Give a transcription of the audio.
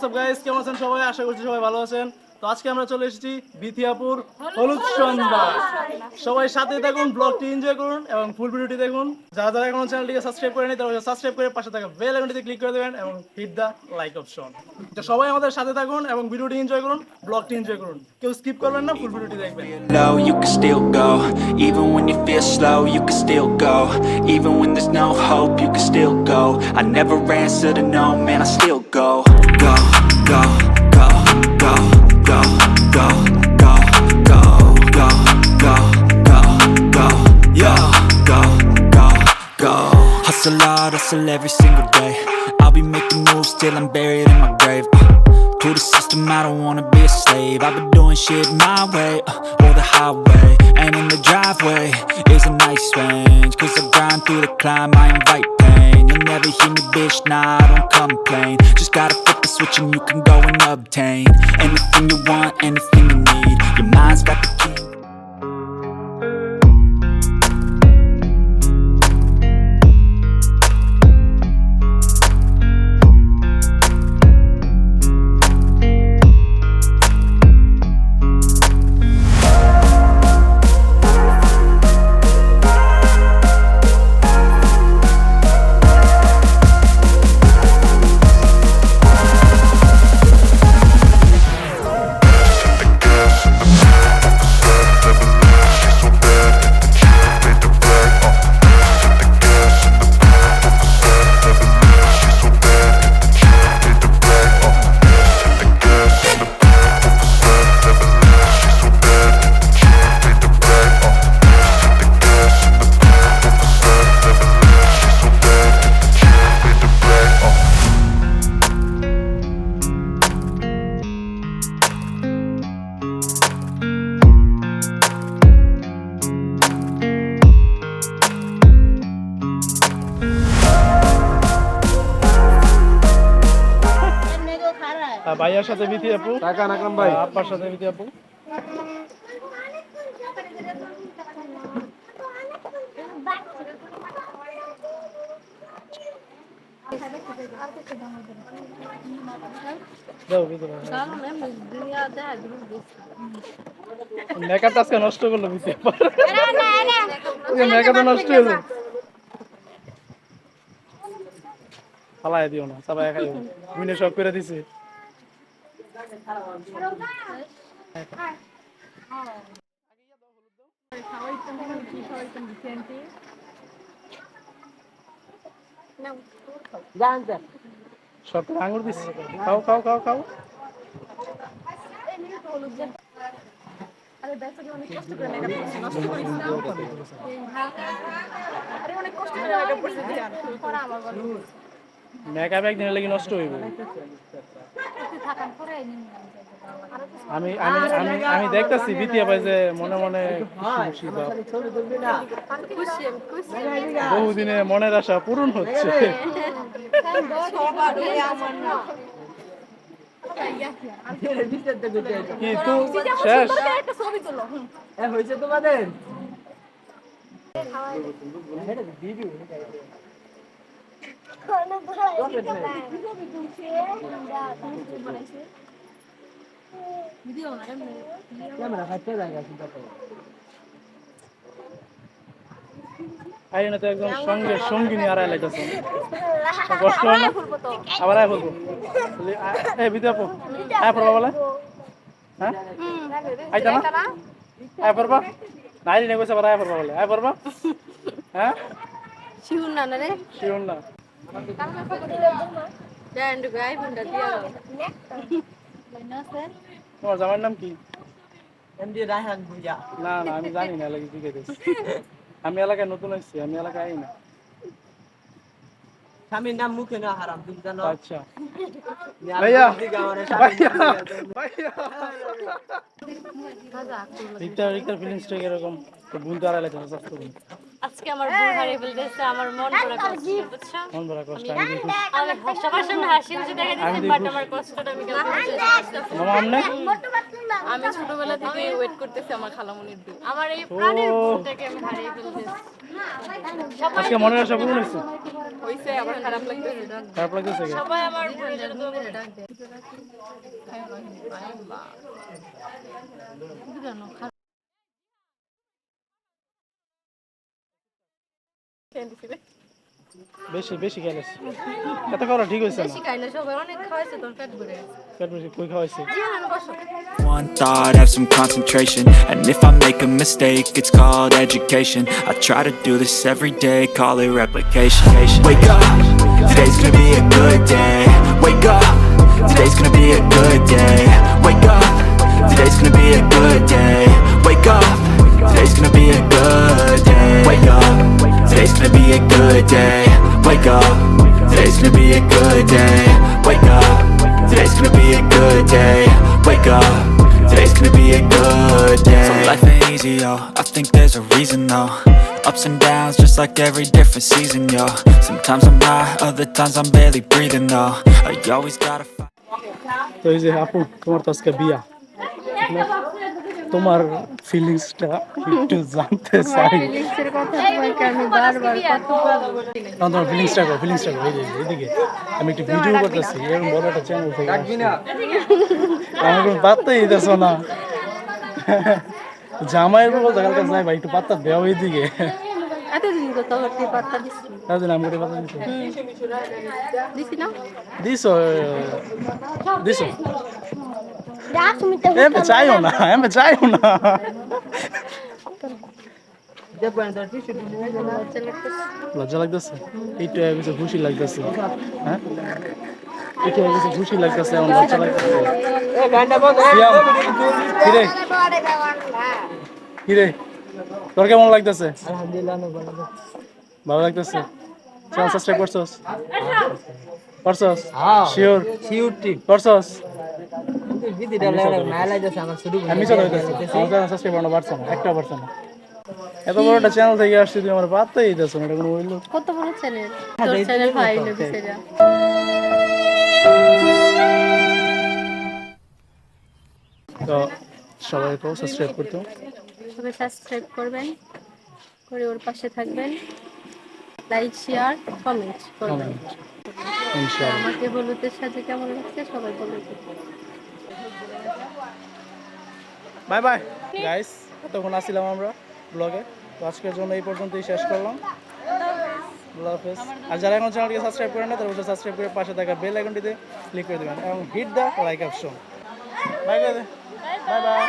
WhatsApp guys, কেমন আছেন সবাই? আশা করছি সবাই ভালো আছেন। তো আজকে আমরা চলে এসেছি বিথিয়াপুর হলুদ সন্ধ্যা। সবাই সাথে থাকুন, ব্লগটি এনজয় করুন এবং ফুল ভিডিওটি দেখুন। যারা যারা এখনো চ্যানেলটিকে সাবস্ক্রাইব করেনি তারা সাবস্ক্রাইব করে পাশে থাকা বেল আইকনটিতে ক্লিক করে দেবেন এবং হিট দা লাইক অপশন। তো সবাই আমাদের সাথে থাকুন এবং ভিডিওটি এনজয় করুন, ব্লগটি এনজয় করুন। কেউ স্কিপ করবেন না, ফুল ভিডিওটি দেখবেন। Low, you can still go. Even when you feel slow, you can still go. Even when there's no hope, you can still go. I never answer to no, man, I still go. Go, go, go, go, go, go, go, go, go, go, go, go, yeah, go, go, go. Hustle hard, hustle every single day. I'll be making moves till I'm buried in my grave. To the system, I don't wanna be a slave. I've been doing shit my way, or the highway. And in the driveway is a nice range. Cause I grind through the climb, I invite pain. You'll never hear me, bitch, nah, I don't complain. Just gotta flip the switch and you can go and obtain anything you want, anything you need. Your mind's got the key. ভাইয়ার সাথে বিথি আপু, টাকা নাকলাম ভাই। আব্বার সাথে বিথি আপু। মেকআপটা আজকে নষ্ট করলো বিথি আপু। মেকআপটা নষ্ট হয়েছে, ফালাই দিও না, সবাই খাইও। মিনে সব করে দিছে। সব আঙুর দিছি, খাও খাও খাও খাও। মেকআপ একদিন লাগি নষ্ট হইব। আমি আমি আমি আমি দেখতেছি বিতিয়া ভাই যে মনে মনে খুশি ভাব। বহুদিনে মনের আশা পূরণ হচ্ছে। কি তো শেষ হয়েছে তোমাদের? ক্যামেরা খাইতে জায়গা চিন্তা করো। আইনা তো একদম সঙ্গে সঙ্গিনী আর লাইতেছে। কষ্ট হয় না? আবার আয় বলবো। এই বিদ্যা আপু, আয় পড়বা বলে? হ্যাঁ? আইতা না? আয় পড়বা? নাইলি নে কইছে আবার আয় পড়বা বলে। আয় পড়বা? হ্যাঁ? শিউন না রে শিওর না। জান্ডু গাই বুন্ডা দিয়া তোমার জামার নাম কি? এমডি রায়হান ভুইয়া। না না, আমি জানি না, এলাকায় জিজ্ঞেস। আমি এলাকায় নতুন আসছি, আমি এলাকায় আই না। স্বামীর নাম মুখে না হারাম, তুমি জানো? আচ্ছা ভাইয়া, ভাইয়া ভাইয়া রিক্তার ফিলিংসটা এরকম তো বুনতে আর এলাকা সাস্ত করুন। আজকে আমার বোন হারিয়ে ফেলতেছে, আমার মন পুরো কষ্ট, বুঝছো? মন ভরা কষ্ট, আমি কি খুশি। আমি সবার সামনে হাসি খুশি দেখা আমি দিচ্ছি, তো বাট খুশি। আমার কষ্টটা আমি কাউকে বুঝাতে পারতেছি না। মামা আমনে আমি ছোটবেলা থেকে ওয়েট করতেছি আমার খালামণির দিন, আমার এই প্রাণের বোনটাকে আমি হারিয়ে ফেলতেছি। সবাই আজকে মনের আশা পূরণ হয়েছে, হইছে, আবার খারাপ লাগতেছে। খারাপ লাগতেছে কি? সবাই আমার বোনের জন্য দোয়া করবে। বেশি বেশি খেলেছ, এত খাওয়া ঠিক হয়েছে না, শিখাইলে সবাই অনেক খাওয়াইছে, তোর পেট ভরে গেছে। পেট বেশি কই খাওয়াইছে। জীবনে বসো। One thought, have some concentration. And if I make a mistake, it's called education. I try to do this every day, call it replication. Wake up, today's gonna be a good day. Wake up, today's gonna be a good day. Wake up, today's gonna be a good day. Wake up, today's gonna be a good day. Wake up, today's gonna be a good day. Wake up, today's gonna be a good day. Wake up, today's gonna be a good day. Wake up, today's gonna be a good day. So life ain't easy, yo, I think there's a reason though. Ups and downs, just like every different season, yo. Sometimes I'm high, other times I'm barely breathing though. I always gotta fight. তো এই যে আপু, তোমার তো আজকে বিয়া, তোমার ফিলিংসটা একটু জানতে চাই। ফিলিংসের কথা তোমাকে আমি বারবার কতবার বলি। না, তোমার ফিলিংসটা কো, ফিলিংসটা কো, এই যে এইদিকে আমি একটু ভিডিও করতেছি, এরকম বড় একটা চ্যানেল থেকে আসছি। আমি কোনো পাত্তাই দিতেছ না। জামাইয়ের বলতে কালকে যাই ভাই, একটু পাত্তা দেওয়া এইদিকে। এতদিন তো তোকে পাত্তা দিছি। তাহলে আমি করে পাত্তা দিছি। দিছি না? দিছো দিছো এমনি চাইও না, এমনি চাইও না। লজ্জা লাগতেছে, একটু কিছু খুশি লাগতেছে, হ্যাঁ একটু কিছু খুশি লাগতেছে, এমন লজ্জা লাগতেছে। সিয়াম, কিরে কিরে তোর কেমন লাগতেছে? আলহামদুলিল্লাহ অনেক ভালো লাগছে। ভালো লাগতেছে। চ্যানেল সাবস্ক্রাইব করছস? করছস? হ্যাঁ শিওর সিউটি করছস? কিন্তু দিদিটা লাগা মায়া লাগছে আমার শুরু আমি চলে যাইতেছি, আমার চ্যানেল সাবস্ক্রাইব করানো পারছ না, একটা পারছ না। এত বড় একটা চ্যানেল থেকে আসছি, তুই আমার পাত্তাই দিতেছ না, এটা কোনো হইলো? কত বড় চ্যানেল? তোর চ্যানেল ভাই লোকে সেটা। তো সবাইকে সাবস্ক্রাইব করতে, সবাই সাবস্ক্রাইব করবেন, করে ওর পাশে থাকবেন, লাইক শেয়ার কমেন্ট করবেন। ইনশাআল্লাহ। আমাকে হলুদের সাথে কেমন লাগছে সবাই বলে দিন। বাই বাই গাইস, এতক্ষণ আসছিলাম আমরা ব্লগে, তো আজকের জন্য এই পর্যন্তই শেষ করলাম। আল্লাহ হাফেজ। আর যারা এখন চ্যানেলটিকে সাবস্ক্রাইব করেন না, তারা অবশ্যই সাবস্ক্রাইব করে পাশে থাকা বেল আইকনটিতে ক্লিক করে দেবেন এবং hit the like option. Bye bye bye by.